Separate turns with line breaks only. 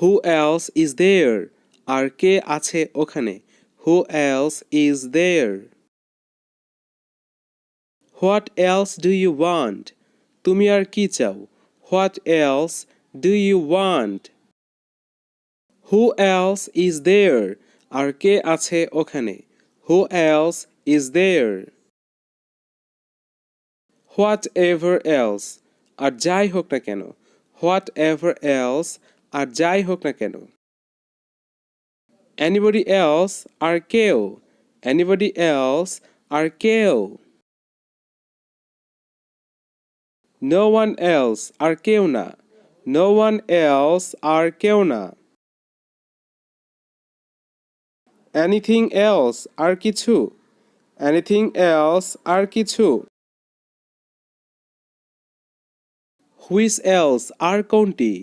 Who else is there? আর কে আছে ওখানে? Who else is there? What else do you want? তুমি আর কি চাও? What else do you want? Who else is there? আর কে আছে ওখানে? Who else is there? Whatever else আর যাই হোক না কেন? Whatever else আর যাই হোক না কেন? Anybody else আর কেউ? Anybody else আর কেউ? No one else আর কেউ না? No one else আর কেউ না? Anything else আর কিছু? Anything else আর কিছু? Which else আর কোনটি?